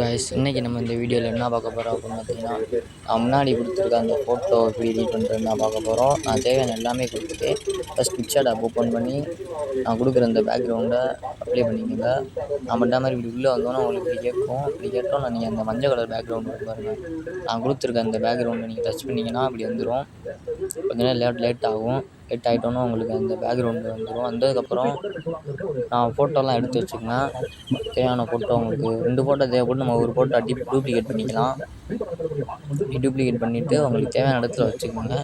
Guys, இன்றைக்கி நம்ம இந்த வீடியோவில் என்ன பார்க்க போகிறோம் அப்படின்னு பார்த்தீங்கன்னா, நான் முன்னாடி கொடுத்துருக்க அந்த ஃபோட்டோ எப்படி எடிட் பண்ணுறதுன்னு தான் பார்க்க போகிறோம். நான் தேவையான எல்லாமே கொடுத்துட்டு ஃபஸ்ட் பிக்சர் ஆப் ஓப்பன் பண்ணி நான் கொடுக்குற அந்த பேக்ரவுண்டை அப்ளை பண்ணிக்கோங்க. நான் பண்ணுற மாதிரி இப்படி உள்ளே வந்தோன்னா உங்களுக்கு இப்படி கேட்கும். இப்படி கேட்டோன்னா நீங்கள் அந்த மஞ்சள் கலர் பேக்ரவுண்டு வந்து பாருங்கள். நான் கொடுத்துருக்க அந்த பேக்ரவுண்டை நீங்கள் டச் பண்ணிங்கன்னா அப்படி வந்துடும். கொஞ்ச நேரம் லேட் ஆகும். லேட் ஆகிட்டோன்னா உங்களுக்கு அந்த பேக்ரவுண்டு வந்துடும். வந்ததுக்கப்புறம் நான் ஃபோட்டோலாம் எடுத்து வச்சுக்கேன். தேவையான ஃபோட்டோ உங்களுக்கு 2 ஃபோட்டோ தேவைப்படும். நம்ம ஒரு ஃபோட்டோ டூப்ளிகேட் பண்ணிக்கலாம். டூப்ளிகேட் பண்ணிவிட்டு உங்களுக்கு தேவையான இடத்துல வச்சுக்கோங்க.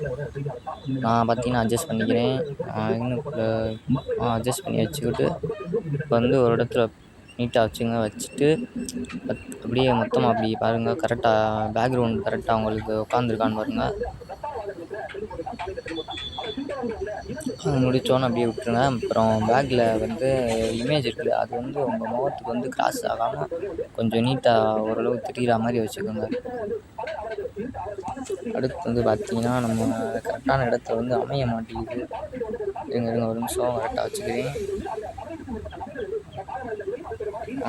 நான் பார்த்தீங்கன்னா அட்ஜஸ்ட் பண்ணிக்கிறேன். அட்ஜஸ்ட் பண்ணி வச்சுக்கிட்டு இப்போ வந்து ஒரு இடத்துல நீட்டாக வச்சுட்டு அப்படியே மொத்தமாக அப்படி பாருங்கள். கரெக்டாக பேக்ரவுண்ட் கரெக்டாக உங்களுக்கு உட்காந்துருக்கான்னு பாருங்கள். முடித்தோன்னு அப்படியே விட்டுருங்க. அப்புறம் பேக்கில் வந்து இமேஜ் இருக்குல்ல, அது வந்து உங்கள் முகத்துக்கு வந்து கிராஸ் ஆகாமல் கொஞ்சம் நீட்டாக ஓரளவு தெரிகிற மாதிரி வச்சுக்கோங்க. அடுத்து வந்து பார்த்திங்கன்னா நம்ம கரெக்டான இடத்துல வந்து அமைய மாட்டேங்குது. இருங்க ஒரு நிமிஷம் கரெக்டாக வச்சுக்கிறேன்.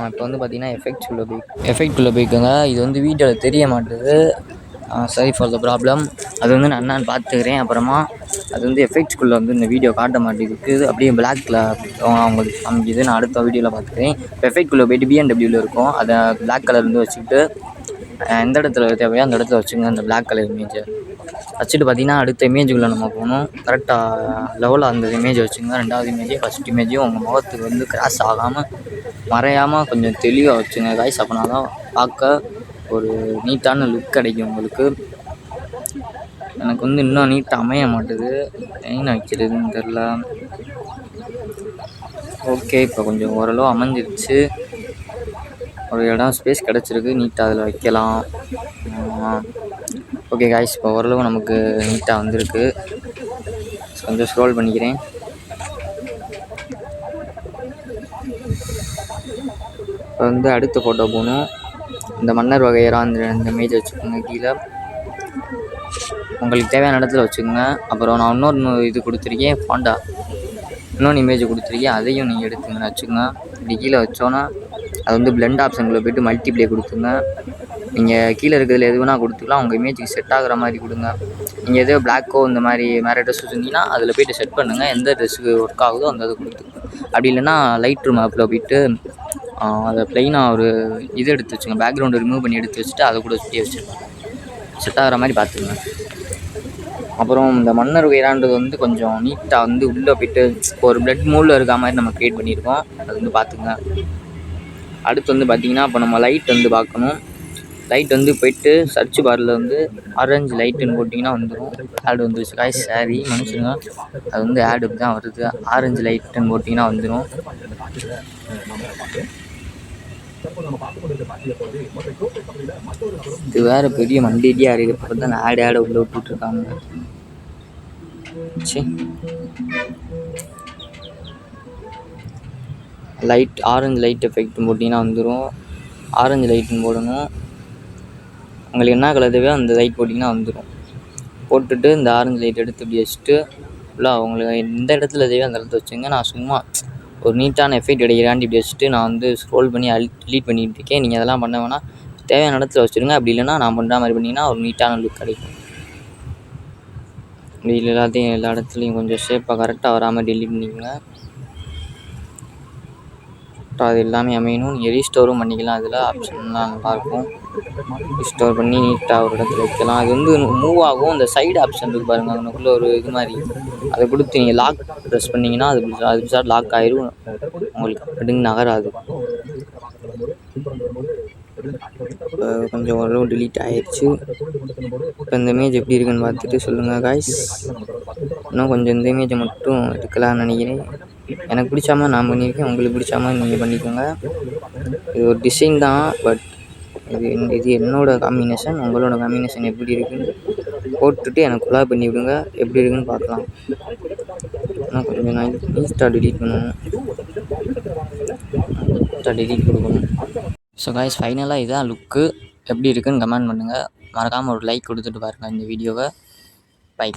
இப்போ வந்து பார்த்திங்கன்னா எஃபெக்ட் உள்ள போய்க்கோங்க. இது வந்து வீடியோவில் தெரிய மாட்டுது. Sorry for the problem. அது வந்து நான் என்னான்னு பார்த்துக்கிறேன். அப்புறமா அது வந்து எஃபெக்ட்ஸ்குள்ளே வந்து இந்த வீடியோ காட்ட மாட்டேங்குது. அப்படியே பிளாக்கில் அவங்களுக்கு காமிக்குது. நான் அடுத்த வீடியோவில் பார்த்துக்கிறேன். இப்போ எஃபெக்ட்குள்ளே போய்ட்டு பிஎன்டபிள்யூவில் இருக்கும். அதை பிளாக் கலர் வந்து வச்சுக்கிட்டு எந்த இடத்துல தேவையோ அந்த இடத்துல வச்சுங்க. அந்த பிளாக் கலர் இமேஜை வச்சுட்டு பார்த்திங்கன்னா அடுத்த இமேஜுக்குள்ளே நம்ம போகணும். கரெக்டாக லெவலில் அந்த இமேஜை வச்சுங்க. 2வது இமேஜ் ஃபஸ்ட் இமேஜையும் உங்கள் முகத்துக்கு வந்து கிராஸ் ஆகாமல் மறையாமல் கொஞ்சம் தெளிவாக வச்சுங்க காய்ஸ். அப்படின்னா தான் பார்க்க ஒரு நீட்டான லுக் கிடைக்கும் உங்களுக்கு. எனக்கு வந்து இன்னும் நீட்டாக அமைய மாட்டுது. என்ன வைக்கிறதுன்னு தெரில. ஓகே, இப்போ கொஞ்சம் ஓரளவு அமைஞ்சிருச்சு. ஒரு இடம் ஸ்பேஸ் கிடச்சிருக்கு. நீட்டாக அதில் வைக்கலாம். ஓகே காய்ஸ், இப்போ ஓரளவு நமக்கு நீட்டாக வந்திருக்கு. கொஞ்சம் ஸ்க்ரோல் பண்ணிக்கிறேன். இப்போ வந்து அடுத்த ஃபோட்டோ போகணும். இந்த மன்னர் வகையறாக அந்த இமேஜ் வச்சுக்கோங்க. கீழே உங்களுக்கு தேவையான இடத்துல வச்சுக்கோங்க. அப்புறம் நான் இன்னொரு இது கொடுத்துருக்கேன், ஃபாண்டா இன்னொன்று இமேஜ் கொடுத்துருக்கேன். அதையும் நீங்கள் எடுத்துங்க வச்சுக்கோங்க. இப்படி கீழே வச்சோன்னா அது வந்து பிளெண்ட் ஆப்ஷனுக்குள்ளே போய்ட்டு மல்டிப்ளே கொடுத்துங்க. நீங்கள் கீழே இருக்கிறதுல எது வேணால் கொடுத்துக்கலாம். உங்கள் இமேஜுக்கு செட் ஆகிற மாதிரி கொடுங்க. நீங்கள் எதோ பிளாக்கோ இந்த மாதிரி வேறு ட்ரெஸ் வச்சுருந்தீங்கன்னா அதில் போய்ட்டு செட் பண்ணுங்கள். எந்த ட்ரெஸ்ஸுக்கு ஒர்க் ஆகுதோ அந்த இது கொடுத்துங்க. அப்படி இல்லைன்னா லைட் ரூம் ஆப்பில் போய்ட்டு அதை ப்ளைனாக ஒரு இது எடுத்து வச்சுங்க. பேக்ரவுண்டை ரிமூவ் பண்ணி எடுத்து வச்சுட்டு அதை கூட சுற்றி வச்சுருங்க. செட் ஆகிற மாதிரி பார்த்துக்குங்க. அப்புறம் இந்த மன்னர் உயரான்றது வந்து கொஞ்சம் நீட்டாக வந்து உள்ளே போய்ட்டு ஒரு பிளட் மூலில் இருக்க மாதிரி நம்ம க்ரியேட் பண்ணியிருக்கோம். அது வந்து பார்த்துக்குங்க. அடுத்து வந்து பார்த்திங்கன்னா இப்போ நம்ம லைட் வந்து பார்க்கணும். லைட் வந்து போய்ட்டு சர்ச் பாரில் வந்து ஆரஞ்சு லைட்டுன்னு போட்டிங்கன்னா வந்துடும். ஆடு வந்துருச்சு காய்ஸ், சாரி மன்னிச்சுங்க. அது வந்து ஆடு தான் வருது. ஆரஞ்சு லைட்டுன்னு போட்டிங்கன்னா வந்துடும். இது வேறு பெரிய மண்டியாக இருக்குது. இப்போ தான் ஆடை உள்ளே விட்டுட்ருக்காங்க. சரி, லைட் ஆரஞ்சு லைட் எஃபெக்ட்னு போட்டிங்கன்னா வந்துடும். ஆரஞ்சு லைட்டுன்னு போடணும். உங்களுக்கு என்ன கலர் தேவையோ அந்த லைட் போட்டிங்கன்னா வந்துடும். போட்டுட்டு இந்த ஆரஞ்சு லைட் எடுத்து இப்படி வச்சுட்டு ஃபுல்லாக உங்களுக்கு எந்த இடத்துல தேவையோ அந்த இடத்துல வச்சுங்க. நான் சும்மா ஒரு நீட்டான எஃபெக்ட் கிடைக்கிறான்னு இப்படி வச்சுட்டு நான் வந்து ஸ்க்ரோல் பண்ணி டிலீட் பண்ணிகிட்டு இருக்கேன். நீங்கள் அதெல்லாம் பண்ண வேணால் தேவையான இடத்துல வச்சுருங்க. அப்படி இல்லைன்னா நான் பண்ணுற மாதிரி பண்ணிங்கன்னா ஒரு நீட்டான லுக் கிடைக்கும். இப்படி எல்லா இடத்துலையும் கொஞ்சம் ஷேப்பாக கரெக்டாக வராமல் டெலீட் பண்ணிக்கோங்க. அது எல்லாமே அமையணும். நீங்கள் ரீஸ்டோரும் பண்ணிக்கலாம். அதில் ஆப்ஷன்லாம் நல்லாயிருக்கும். ரீஸ்டோர் பண்ணி நீட்டாக ஒரு இடத்துல வைக்கலாம். அது வந்து மூவ் ஆகும். அந்த சைடு ஆப்ஷன் இருக்குது பாருங்கள், அதுக்குள்ளே ஒரு இது மாதிரி அதை கொடுத்து நீங்கள் லாக் ப்ரெஸ் பண்ணிங்கன்னா அது லாக் ஆயிரும். உங்களுக்கு அப்படிங்க நகராது. கொஞ்சம் ஓரளவு டிலீட் ஆகிடுச்சு. இப்போ இந்த இமேஜ் எப்படி இருக்குன்னு பார்த்துட்டு சொல்லுங்கள் காய்ஸ். இன்னும் கொஞ்சம் இந்த இமேஜை மட்டும் எடுக்கலாம்னு நினைக்கிறேன். எனக்கு பிடிச்ச மாதிரி நான் பண்ணியிருக்கேன். உங்களுக்கு பிடிச்ச மாதிரி நீங்கள் பண்ணிக்கோங்க. இது ஒரு டிசைன் தான், பட் இது என்னோடய காம்பினேஷன். உங்களோட காம்பினேஷன் எப்படி இருக்குன்னு போட்டுட்டு எனக்கு கொலாப் பண்ணி விடுங்க. எப்படி இருக்குன்னு பார்க்கலாம். ஆனால் கொஞ்சம் நீட்டாக டெலீட் பண்ணணும். டெலீட் கொடுக்கணும். ஸோ காய்ஸ், ஃபைனலாக இதுதான் லுக்கு. எப்படி இருக்குன்னு கமெண்ட் பண்ணுங்கள். மறக்காமல் ஒரு லைக் கொடுத்துட்டு பாருங்கள் இந்த வீடியோவை. பை.